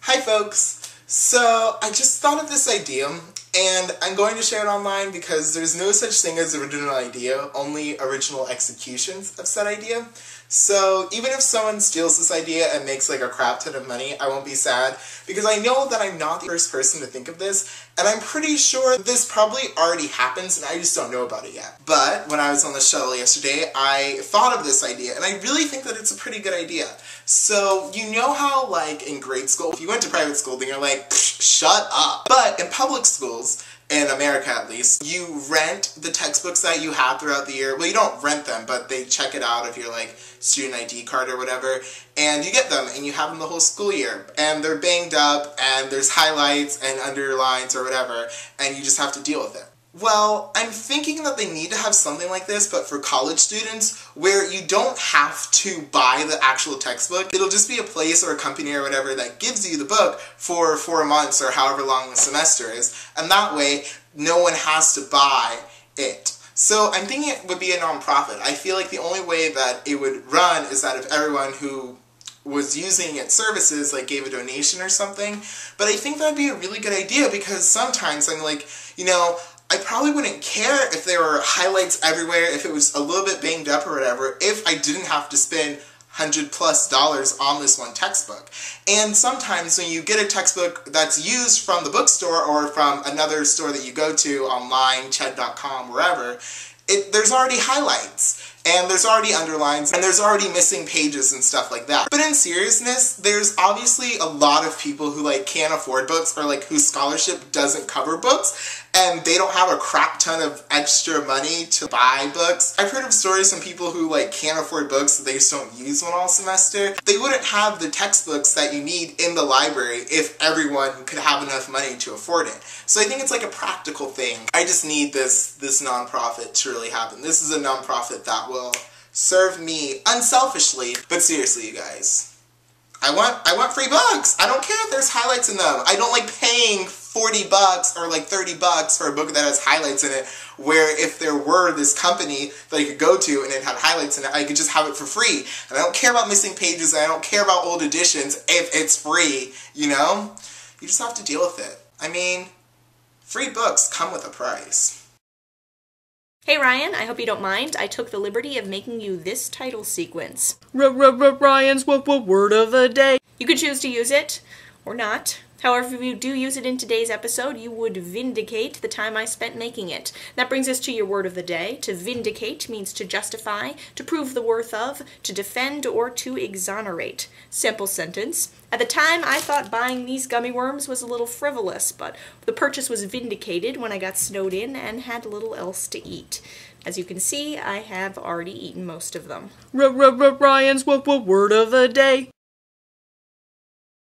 Hi folks! So I just thought of this idea and I'm going to share it online because there's no such thing as original idea, only original executions of said idea. So even if someone steals this idea and makes like a crap ton of money, I won't be sad because I know that I'm not the first person to think of this and I'm pretty sure this probably already happens and I just don't know about it yet. But when I was on the shuttle yesterday, I thought of this idea and I really think that it's a pretty good idea. So you know how like in grade school, if you went to private school, then you're like, shut up. But in public schools, in America at least, you rent the textbooks that you have throughout the year. Well, you don't rent them, but they check it out of your like student ID card or whatever, and you get them and you have them the whole school year. And they're banged up and there's highlights and underlines or whatever, and you just have to deal with it. Well, I'm thinking that they need to have something like this, but for college students, where you don't have to buy the actual textbook. It'll just be a place or a company or whatever that gives you the book for 4 months or however long the semester is, and that way, no one has to buy it. So I'm thinking it would be a non-profit. I feel like the only way that it would run is that if everyone who was using its services like gave a donation or something, but I think that'd be a really good idea because sometimes I'm like, you know, I probably wouldn't care if there were highlights everywhere, if it was a little bit banged up or whatever, if I didn't have to spend $100+ on this one textbook. And sometimes when you get a textbook that's used from the bookstore or from another store that you go to online, ched.com, wherever, there's already highlights. And there's already underlines, and there's already missing pages and stuff like that. But in seriousness, there's obviously a lot of people who like can't afford books or like whose scholarship doesn't cover books, and they don't have a crap ton of extra money to buy books. I've heard of stories from people who like can't afford books, so they just don't use one all semester. They wouldn't have the textbooks that you need in the library if everyone could have enough money to afford it. So I think it's like a practical thing. I just need this nonprofit to really happen. This is a nonprofit that will serve me unselfishly. But seriously, you guys, I want free books. I don't care if there's highlights in them. I don't like paying $40 or like $30 for a book that has highlights in it, where if there were this company that I could go to and it had highlights in it, I could just have it for free. And I don't care about missing pages, and I don't care about old editions if it's free, you know? You just have to deal with it. I mean, free books come with a price. Hey Ryan, I hope you don't mind. I took the liberty of making you this title sequence. Ryan's word of the day. You could choose to use it, or not. However, if you do use it in today's episode, you would vindicate the time I spent making it. That brings us to your word of the day. To vindicate means to justify, to prove the worth of, to defend, or to exonerate. Simple sentence. At the time, I thought buying these gummy worms was a little frivolous, but the purchase was vindicated when I got snowed in and had little else to eat. As you can see, I have already eaten most of them. Ryan's word of the day.